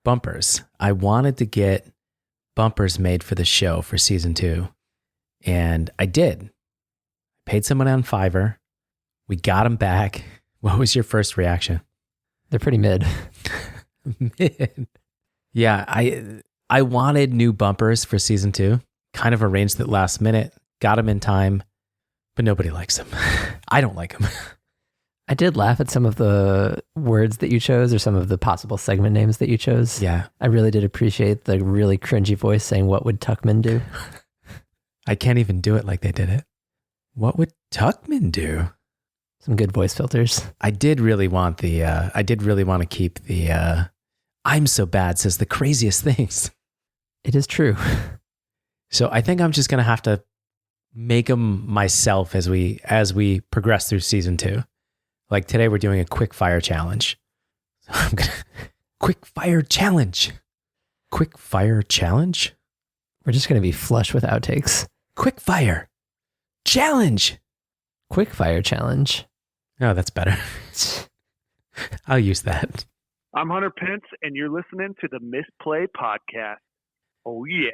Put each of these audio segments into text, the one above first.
bumpers. I wanted to get bumpers made for the show for season 2. And I did. Paid someone on Fiverr. We got them back. What was your first reaction? They're pretty mid. Mid. Yeah, I wanted new bumpers for season 2. Kind of arranged it last minute. Got them in time. But nobody likes them. I don't like them. I did laugh at some of the words that you chose or some of the possible segment names that you chose. Yeah. I really did appreciate the really cringy voice saying, "What would Tuckman do?" I can't even do it like they did it. What would Tuckman do? Some good voice filters. I did really want to keep the, I'm so bad says the craziest things. It is true. So I think I'm just going to have to make them myself as we progress through season 2. Like today we're doing a quickfire challenge. Quickfire challenge. Quickfire challenge? We're just going to be flush with outtakes. Quickfire challenge. Quickfire challenge. Oh, that's better. I'll use that. I'm Hunter Pence, and you're listening to the Misplay podcast. Oh, yeah.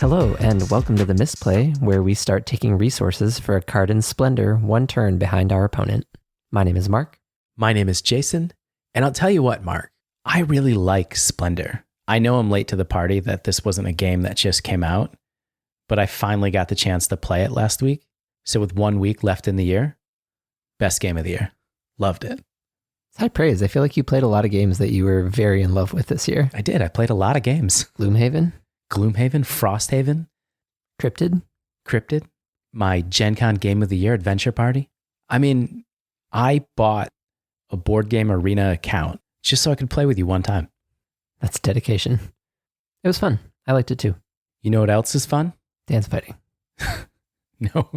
Hello, and welcome to the Misplay, where we start taking resources for a card in Splendor one turn behind our opponent. My name is Mark. My name is Jason. And I'll tell you what, Mark, I really like Splendor. I know I'm late to the party that this wasn't a game that just came out, but I finally got the chance to play it last week. So with 1 week left in the year, best game of the year. Loved it. It's high praise. I feel like you played a lot of games that you were very in love with this year. I did. I played a lot of games. Gloomhaven, Frosthaven, Cryptid, my Gen Con Game of the Year Adventure Party. I mean, I bought a board game arena account just so I could play with you one time. That's dedication. It was fun. I liked it too. You know what else is fun? Dance fighting. No,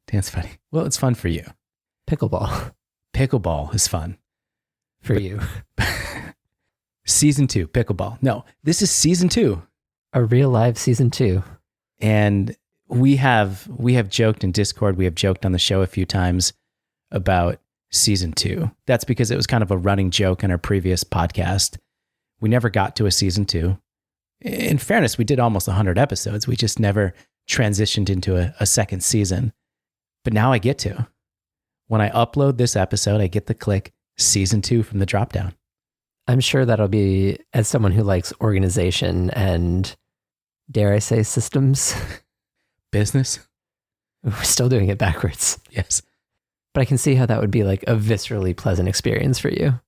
dance fighting. Well, it's fun for you. Pickleball. Pickleball is fun. For you. Season 2, pickleball. No, this is season 2. A real live season 2. And we have joked in Discord, we have joked on the show a few times about season 2. That's because it was kind of a running joke in our previous podcast. We never got to a season 2. In fairness, we did almost 100 episodes. We just never transitioned into a second season. But now I get to. When I upload this episode, I get the click season 2 from the dropdown. I'm sure that'll be, as someone who likes organization and, dare I say, systems. Business. We're still doing it backwards. Yes. But I can see how that would be like a viscerally pleasant experience for you.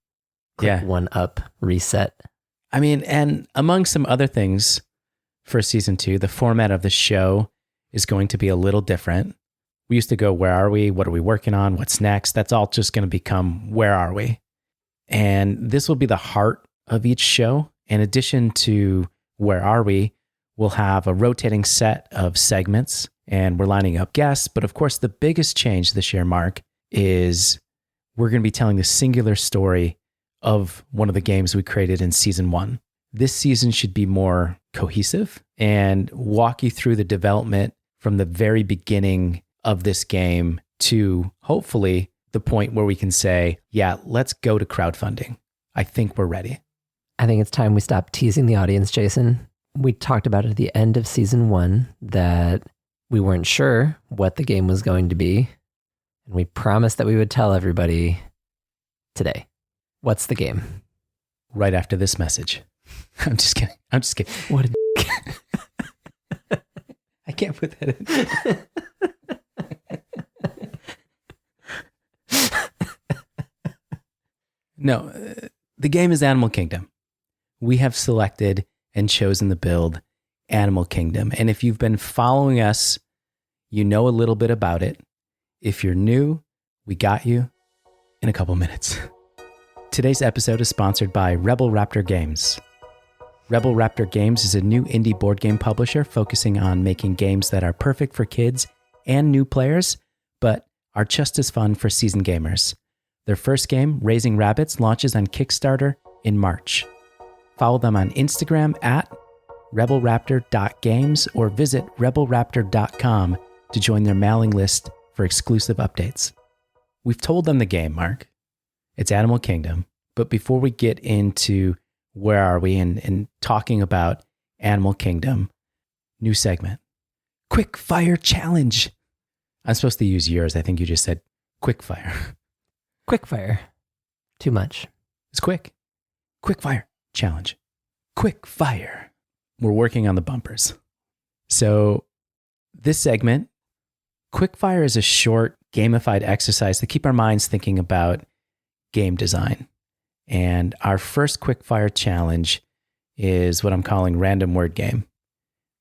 Click Yeah. 1 up, reset. I mean, and among some other things for season 2, the format of the show is going to be a little different. We used to go, where are we? What are we working on? What's next? That's all just going to become, where are we? And this will be the heart of each show. In addition to where are we, we'll have a rotating set of segments and we're lining up guests. But of course, the biggest change this year, Mark, is we're going to be telling the singular story of one of the games we created in season 1. This season should be more cohesive and walk you through the development from the very beginning of this game to hopefully the point where we can say, yeah, let's go to crowdfunding. I think we're ready. I think it's time we stop teasing the audience, Jason. We talked about at the end of season 1 that we weren't sure what the game was going to be. And we promised that we would tell everybody today. What's the game? Right after this message. I'm just kidding. What I can't put that in. No, the game is Animal Kingdom. We have selected and chosen the build Animal Kingdom. And if you've been following us, you know a little bit about it. If you're new, we got you in a couple minutes. Today's episode is sponsored by Rebel Raptor Games. Rebel Raptor Games is a new indie board game publisher focusing on making games that are perfect for kids and new players, but are just as fun for seasoned gamers. Their first game, Raising Rabbits, launches on Kickstarter in March. Follow them on Instagram at rebelraptor.games or visit rebelraptor.com to join their mailing list for exclusive updates. We've told them the game, Mark. It's Animal Kingdom. But before we get into where are we and talking about Animal Kingdom, new segment, Quickfire Challenge. I'm supposed to use yours. I think you just said Quickfire. Quickfire. Too much. It's quick. Quickfire Challenge. Quickfire. We're working on the bumpers. So this segment, Quickfire, is a short gamified exercise to keep our minds thinking about game design. And our first Quickfire challenge is what I'm calling random word game.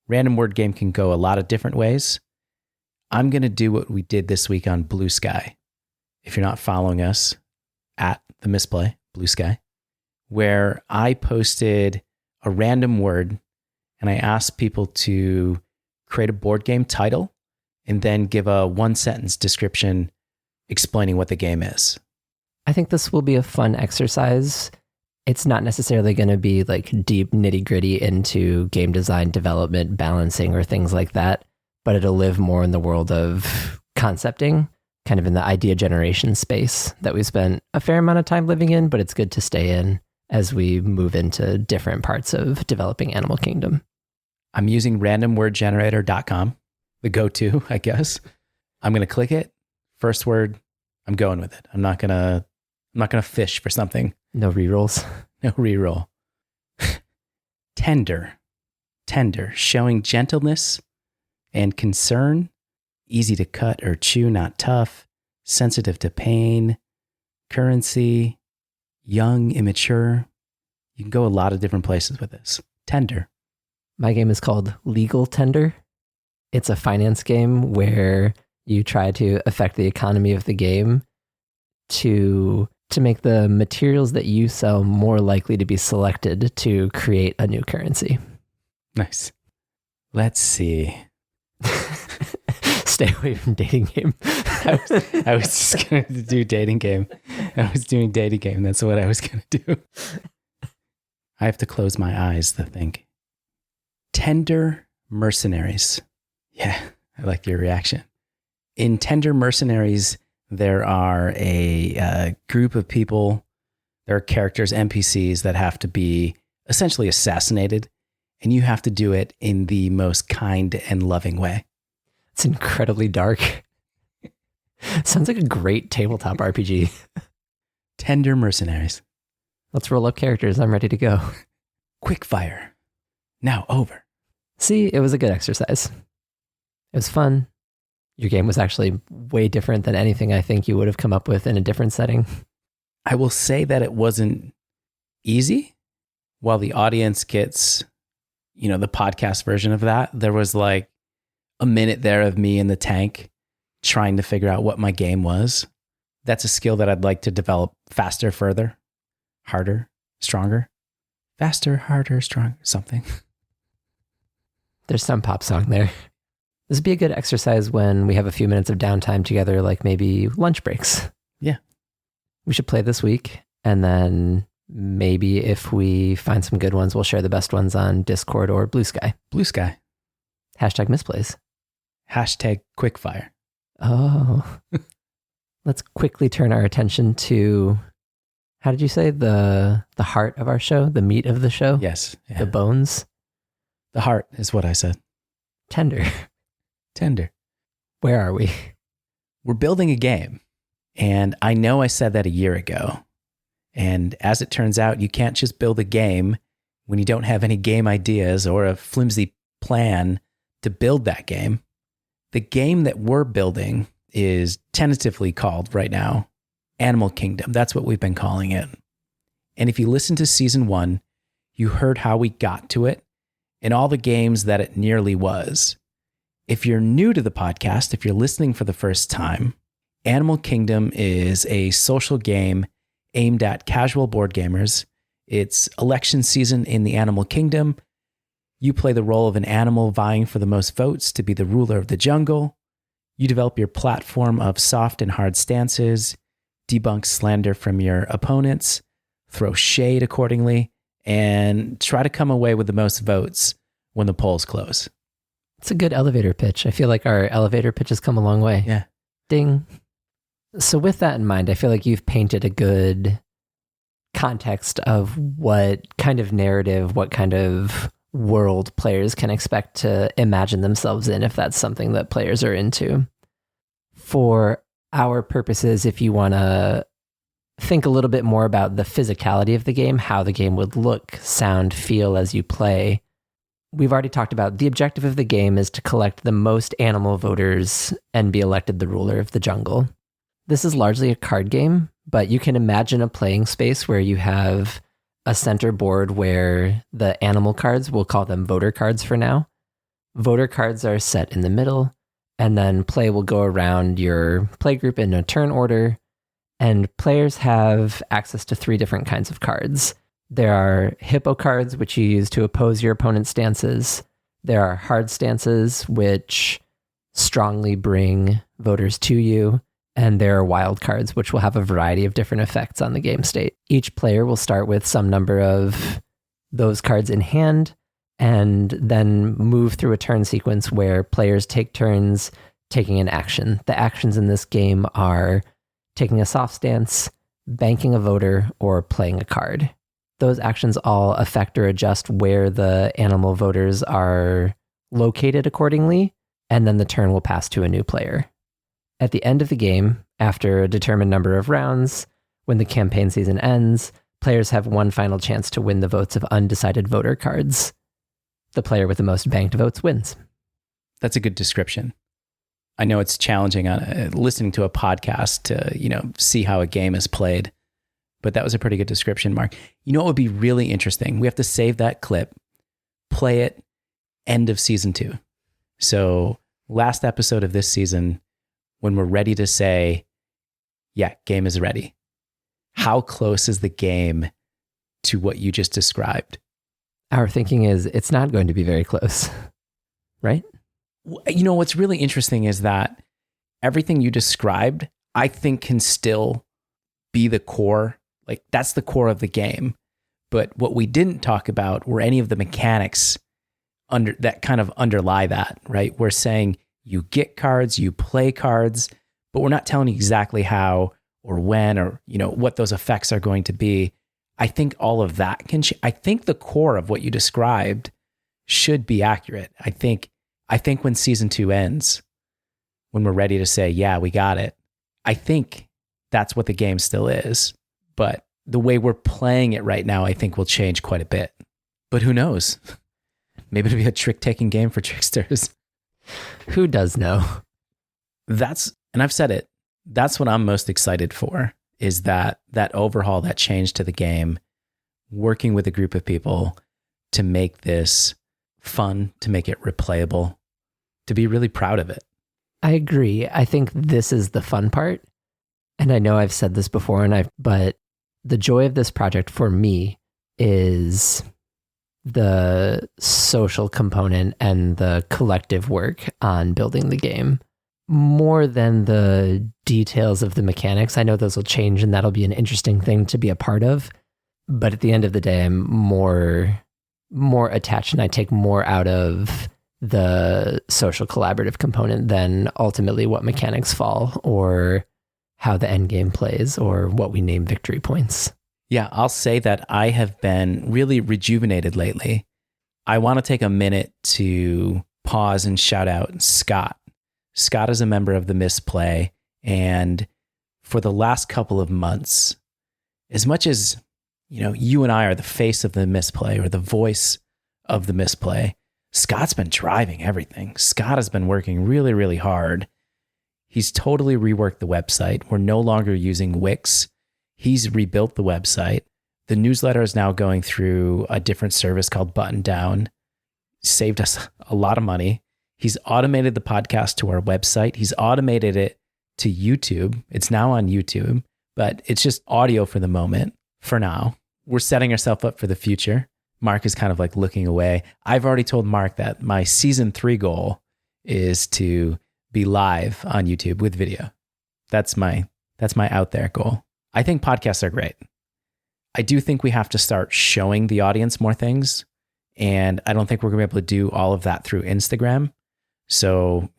Random word game can go a lot of different ways. I'm going to do what we did this week on Blue Sky. If you're not following us at the Misplay, Blue Sky, where I posted a random word and I asked people to create a board game title and then give a 1-sentence description explaining what the game is. I think this will be a fun exercise. It's not necessarily going to be like deep nitty gritty into game design, development, balancing, or things like that, but it'll live more in the world of concepting, kind of in the idea generation space that we spent a fair amount of time living in, but it's good to stay in as we move into different parts of developing Animal Kingdom. I'm using randomwordgenerator.com, the go-to, I guess. I'm going to click it. First word, I'm going with it. I'm not going to fish for something. No rerolls. No reroll. Tender. Tender, showing gentleness and concern. Easy to cut or chew, not tough. Sensitive to pain. Currency. Young, immature. You can go a lot of different places with this. Tender. My game is called Legal Tender. It's a finance game where you try to affect the economy of the game to make the materials that you sell more likely to be selected to create a new currency. Nice. Let's see. Stay away from dating game. I was just going to do dating game. I was doing dating game. That's what I was going to do. I have to close my eyes to think. Tender Mercenaries. Yeah, I like your reaction. In Tender Mercenaries, there are a group of people, there are characters, NPCs, that have to be essentially assassinated, and you have to do it in the most kind and loving way. It's incredibly dark. Sounds like a great tabletop RPG. Tender Mercenaries. Let's roll up characters. I'm ready to go. Quickfire. Now over. See, it was a good exercise. It was fun. Your game was actually way different than anything I think you would have come up with in a different setting. I will say that it wasn't easy. While the audience gets, the podcast version of that, there was like a minute there of me in the tank trying to figure out what my game was. That's a skill that I'd like to develop faster, further, harder, stronger, faster, harder, stronger, something. There's some pop song there. This would be a good exercise when we have a few minutes of downtime together, like maybe lunch breaks. Yeah. We should play this week. And then maybe if we find some good ones, we'll share the best ones on Discord or Blue Sky. Blue Sky. Hashtag Misplays. Hashtag Quickfire. Oh. Let's quickly turn our attention to, how did you say, the heart of our show? The meat of the show? Yes. Yeah. The bones? The heart is what I said. Tender. Tender. Where are we? We're building a game. And I know I said that a year ago. And as it turns out, you can't just build a game when you don't have any game ideas or a flimsy plan to build that game. The game that we're building is tentatively called right now Animal Kingdom. That's what we've been calling it. And if you listen to season 1, you heard how we got to it and all the games that it nearly was. If you're new to the podcast, if you're listening for the first time, Animal Kingdom is a social game aimed at casual board gamers. It's election season in the Animal Kingdom. You play the role of an animal vying for the most votes to be the ruler of the jungle. You develop your platform of soft and hard stances, debunk slander from your opponents, throw shade accordingly, and try to come away with the most votes when the polls close. It's a good elevator pitch. I feel like our elevator pitch has come a long way. Yeah. Ding. So with that in mind, I feel like you've painted a good context of what kind of narrative, what kind of world players can expect to imagine themselves in if that's something that players are into. For our purposes, if you want to think a little bit more about the physicality of the game, how the game would look, sound, feel as you play, we've already talked about the objective of the game is to collect the most animal voters and be elected the ruler of the jungle. This is largely a card game, but you can imagine a playing space where you have a center board where the animal cards, we'll call them voter cards for now. Voter cards are set in the middle, and then play will go around your play group in a turn order, and players have access to 3 different kinds of cards. There are hippo cards, which you use to oppose your opponent's stances. There are hard stances, which strongly bring voters to you. And there are wild cards, which will have a variety of different effects on the game state. Each player will start with some number of those cards in hand, and then move through a turn sequence where players take turns taking an action. The actions in this game are taking a soft stance, banking a voter, or playing a card. Those actions all affect or adjust where the animal voters are located accordingly, and then the turn will pass to a new player. At the end of the game, after a determined number of rounds, when the campaign season ends, players have one final chance to win the votes of undecided voter cards. The player with the most banked votes wins. That's a good description. I know it's challenging on listening to a podcast to, see how a game is played, but that was a pretty good description, Mark. You know what would be really interesting? We have to save that clip, play it, end of season 2. So last episode of this season, when we're ready to say, yeah, game is ready. How close is the game to what you just described? Our thinking is it's not going to be very close, right? What's really interesting is that everything you described, I think can still be the core. Like that's the core of the game. But what we didn't talk about were any of the mechanics that kind of underlie that, right? We're saying you get cards, you play cards, but we're not telling you exactly how or when or, what those effects are going to be. I think all of that I think the core of what you described should be accurate. I think when season 2 ends, when we're ready to say, yeah, we got it, I think that's what the game still is. But the way we're playing it right now, I think will change quite a bit. But who knows? Maybe it'll be a trick-taking game for tricksters. Who does know? And I've said it, that's what I'm most excited for, is that overhaul, that change to the game, working with a group of people to make this fun, to make it replayable, to be really proud of it. I agree. I think this is the fun part. And I know I've said this before, but the joy of this project for me is the social component and the collective work on building the game more than the details of the mechanics. I know those will change and that'll be an interesting thing to be a part of. But at the end of the day, I'm more attached and I take more out of the social collaborative component than ultimately what mechanics fall or how the end game plays or what we name victory points. Yeah, I'll say that I have been really rejuvenated lately. I want to take a minute to pause and shout out Scott. Scott is a member of the Misplay, and for the last couple of months, as much as you and I are the face of the Misplay or the voice of the Misplay, Scott's been driving everything. Scott has been working really, really hard. He's totally reworked the website. We're no longer using Wix. He's rebuilt the website. The newsletter is now going through a different service called Button Down. Saved us a lot of money. He's automated the podcast to our website. He's automated it to YouTube. It's now on YouTube, but it's just audio for the moment, for now. We're setting ourselves up for the future. Mark is kind of like looking away. I've already told Mark that my season 3 goal is to be live on YouTube with video. That's my That's my out there goal. I think podcasts are great. I do think we have to start showing the audience more things. And I don't think we're going to be able to do all of that through Instagram. So,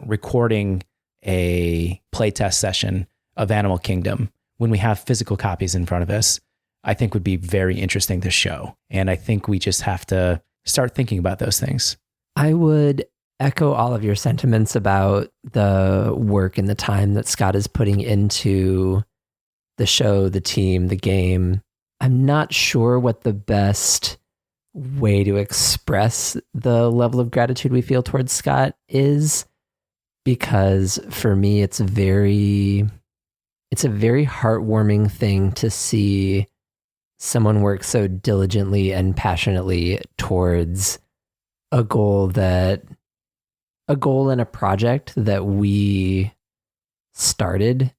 recording a playtest session of Animal Kingdom when we have physical copies in front of us, I think would be very interesting to show. And I think we just have to start thinking about those things. I would echo all of your sentiments about the work and the time that Scott is putting into the show, the team, the game. I'm not sure what the best way to express the level of gratitude we feel towards Scott is, because for me, it's a very heartwarming thing to see someone work so diligently and passionately towards a goal and a project that we started,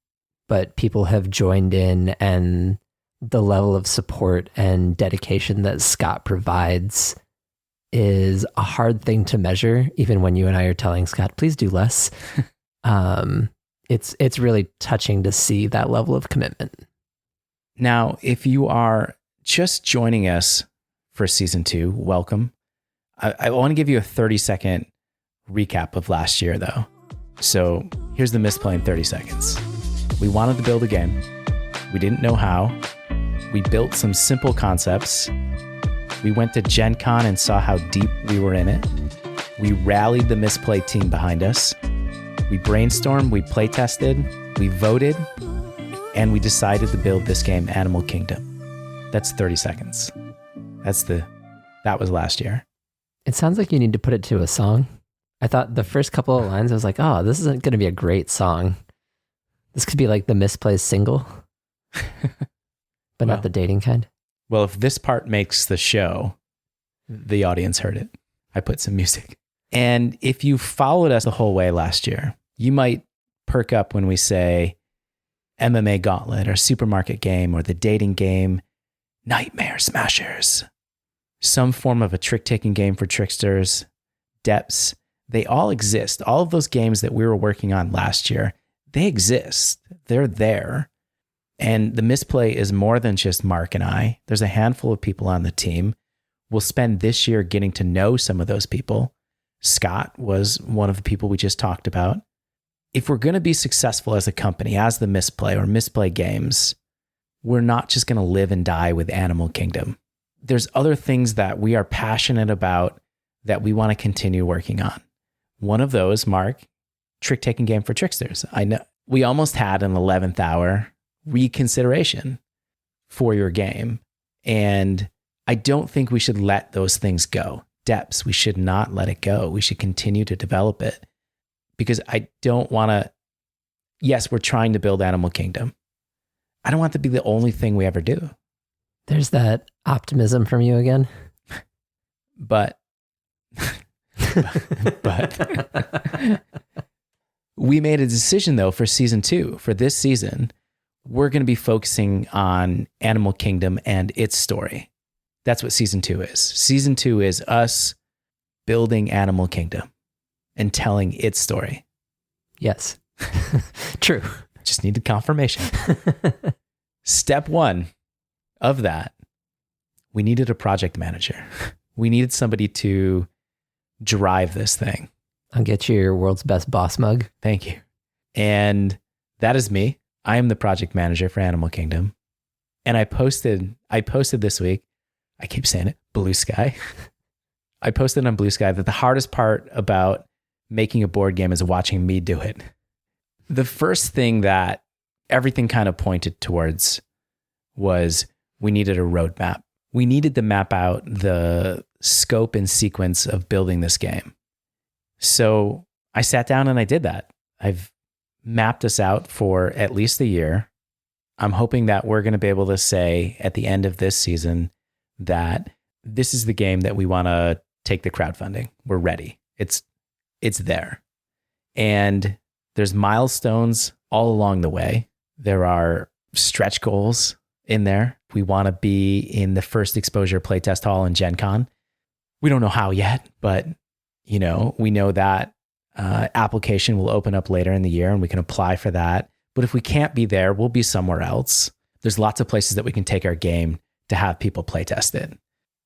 but people have joined in, and the level of support and dedication that Scott provides is a hard thing to measure, even when you and I are telling Scott, please do less. It's really touching to see that level of commitment. Now, if you are just joining us for season 2, welcome. I want to give you a 30-second recap of last year, though. So here's the Misplay in 30 seconds. We wanted to build a game. We didn't know how. We built some simple concepts. We went to Gen Con and saw how deep we were in it. We rallied the Misplay team behind us. We brainstormed, we play tested, we voted, and we decided to build this game, Animal Kingdom. That's 30 seconds. That was last year. It sounds like you need to put it to a song. I thought the first couple of lines, I was like, oh, this isn't going to be a great song. This could be like the Misplay single. But not the dating kind. Well, if this part makes the show, the audience heard it. I put some music. And if you followed us the whole way last year, you might perk up when we say MMA Gauntlet or Supermarket Game or the dating game, Nightmare Smashers, some form of a trick-taking game for tricksters, Depths. They all exist. All of those games that we were working on last year, they exist. They're there. And the Misplay is more than just Mark and I. There's a handful of people on the team. We'll spend this year getting to know some of those people. Scott was one of the people we just talked about. If we're going to be successful as a company, as the Misplay or Misplay Games, we're not just going to live and die with Animal Kingdom. There's other things that we are passionate about that we want to continue working on. One of those, Mark, trick-taking game for tricksters. I know we almost had an 11th hour reconsideration for your game. And I don't think we should let those things go. Depths, we should not let it go. We should continue to develop it, because I don't want to, yes, we're trying to build Animal Kingdom. I don't want it to be the only thing we ever do. There's that optimism from you again. But we made a decision, though, for season 2, for this season, we're going to be focusing on Animal Kingdom and its story. That's what season 2 is. Season 2 is us building Animal Kingdom and telling its story. Yes. True. Just needed confirmation. Step 1 of that, we needed a project manager. We needed somebody to drive this thing. I'll get you your world's best boss mug. Thank you. And that is me. I am the project manager for Animal Kingdom. And I posted this week, I keep saying it, Blue Sky. I posted on Blue Sky that the hardest part about making a board game is watching me do it. The first thing that everything kind of pointed towards was we needed a roadmap. We needed to map out the scope and sequence of building this game. So I sat down and I did that. I've mapped us out for at least a year. I'm hoping that we're going to be able to say at the end of this season that this is the game that we want to take the crowdfunding. We're ready. It's there. And there's milestones all along the way. There are stretch goals in there. We want to be in the first exposure playtest hall in Gen Con. We don't know how yet, but we know that application will open up later in the year and we can apply for that. But if we can't be there, we'll be somewhere else. There's lots of places that we can take our game to have people play test it.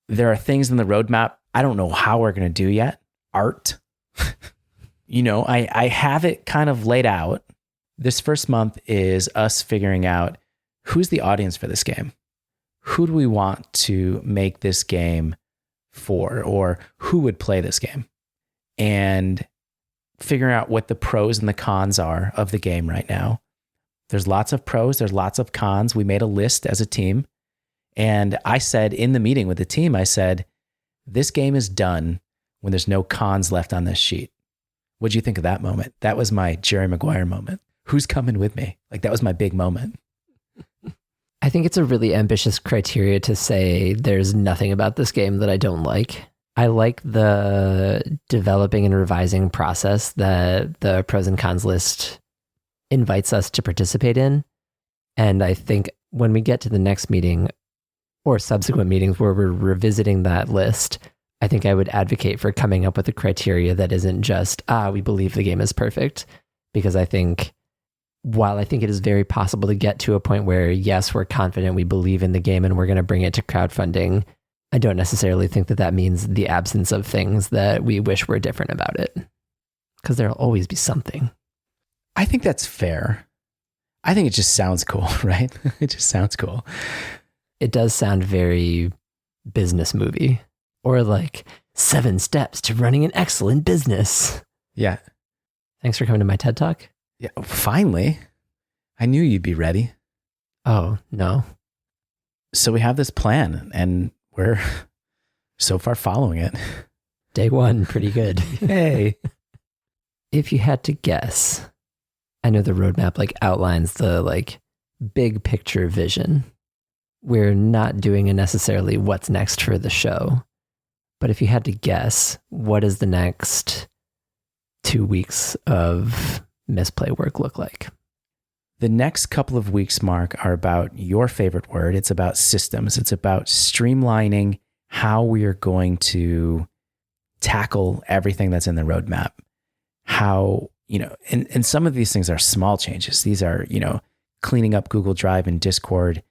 There are things in the roadmap I don't know how we're going to do yet. Art. I have it kind of laid out. This first month is us figuring out who's the audience for this game. Who do we want to make this game for, or who would play this game? And figuring out what the pros and the cons are of the game right now. There's lots of pros, there's lots of cons. We made a list as a team. And I said in the meeting with the team, I said, this game is done when there's no cons left on this sheet. What'd you think of that moment? That was my Jerry Maguire moment. Who's coming with me? Like, that was my big moment. I think it's a really ambitious criteria to say there's nothing about this game that I don't like. I like the developing and revising process that the pros and cons list invites us to participate in. And I think when we get to the next meeting or subsequent meetings where we're revisiting that list, I think I would advocate for coming up with a criteria that isn't just, we believe the game is perfect. Because I think, while I think it is very possible to get to a point where, yes, we're confident, we believe in the game and we're going to bring it to crowdfunding, I don't necessarily think that means the absence of things that we wish were different about it. Because there'll always be something. I think that's fair. I think it just sounds cool, right? It just sounds cool. It does sound very business movie, or like 7 steps to running an excellent business. Yeah. Thanks for coming to my TED Talk. Yeah. Finally, I knew you'd be ready. Oh, no. So we have this plan and we're so far following it. Day 1, pretty good. Hey. If you had to guess, I know the roadmap outlines the big picture vision. We're not doing a necessarily what's next for the show. But if you had to guess, what does the next 2 weeks of Misplay work look like? The next couple of weeks, Mark, are about your favorite word. It's about systems. It's about streamlining how we are going to tackle everything that's in the roadmap. How, and some of these things are small changes. These are, cleaning up Google Drive and Discord,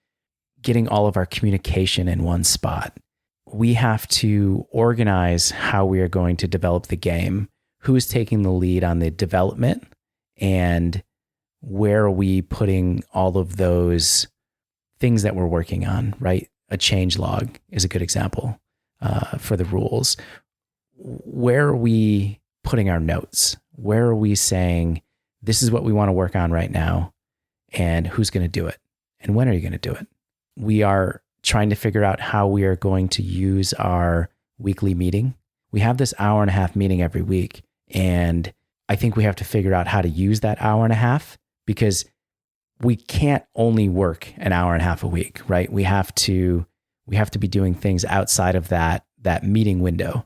getting all of our communication in one spot. We have to organize how we are going to develop the game, who is taking the lead on the development, and where are we putting all of those things that we're working on, right? A change log is a good example for the rules. Where are we putting our notes? Where are we saying, this is what we want to work on right now, and who's going to do it? And when are you going to do it? We are trying to figure out how we are going to use our weekly meeting. We have this 1.5 hour meeting every week, and I think we have to figure out how to use that 1.5 hours, because we can't only work an 1.5 hours a week, right? We have to be doing things outside of that meeting window,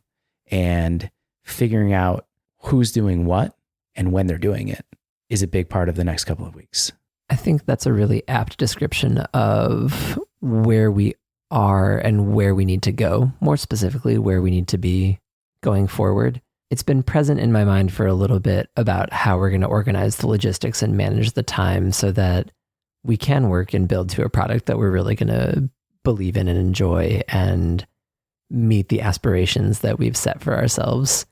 and figuring out who's doing what and when they're doing it is a big part of the next couple of weeks. I think that's a really apt description of where we are and where we need to go, more specifically, where we need to be going forward. It's been present in my mind for a little bit about how we're going to organize the logistics and manage the time so that we can work and build to a product that we're really going to believe in and enjoy and meet the aspirations that we've set for ourselves.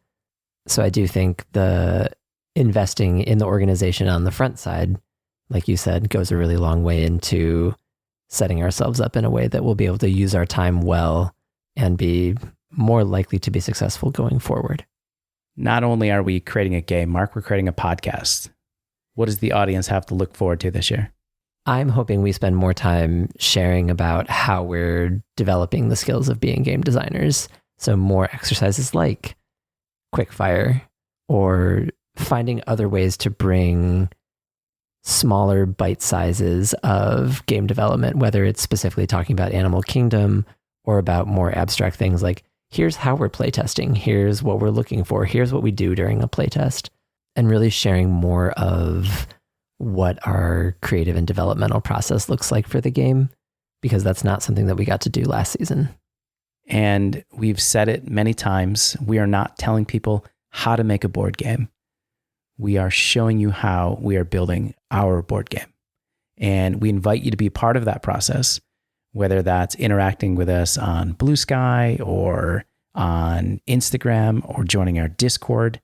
So I do think the investing in the organization on the front side, like you said, goes a really long way into setting ourselves up in a way that we'll be able to use our time well and be more likely to be successful going forward. Not only are we creating a game, Mark, we're creating a podcast. What does the audience have to look forward to this year? I'm hoping we spend more time sharing about how we're developing the skills of being game designers. So more exercises like quickfire, or finding other ways to bring smaller bite sizes of game development, whether it's specifically talking about Animal Kingdom or about more abstract things like, here's how we're playtesting, here's what we're looking for, here's what we do during a playtest, and really sharing more of what our creative and developmental process looks like for the game, because that's not something that we got to do last season. And we've said it many times, we are not telling people how to make a board game. we are showing you how we are building our board game. And we invite you to be part of that process, whether that's interacting with us on Blue Sky or on Instagram or joining our Discord.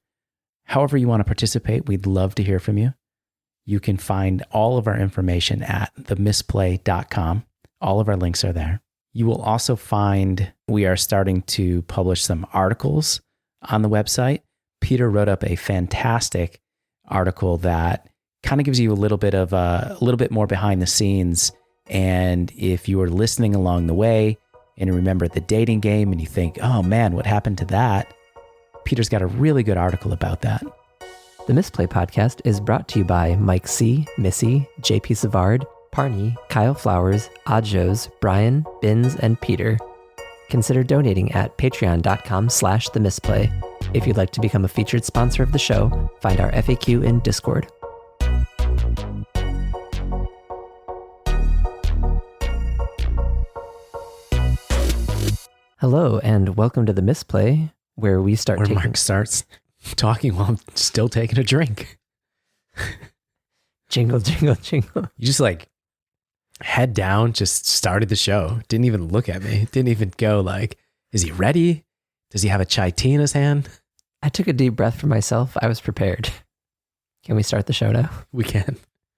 However you want to participate, we'd love to hear from you. You can find all of our information at themisplay.com. All of our links are there. You will also find we are starting to publish some articles on the website. Peter wrote up a fantastic article that kind of gives you a little bit more behind the scenes. And if you are listening along the way and you remember the dating game and you think, oh man, what happened to that? Peter's got a really good article about that. The Misplay podcast is brought to you by Mike C., Missy, JP Savard, Parney, Kyle Flowers, Adjos, Brian, Binns, and Peter. Consider donating at patreon.com/themisplay. If you'd like to become a featured sponsor of the show, find our FAQ in Discord. Hello, and welcome to The Misplay, where we start Where Mark starts talking while I'm still taking a drink. Jingle, jingle, jingle. You just like head down, just started the show. Didn't even look at me. Didn't even go like, is he ready? Does he have a chai tea in his hand? I took a deep breath for myself. I was prepared. Can we start the show now? We can.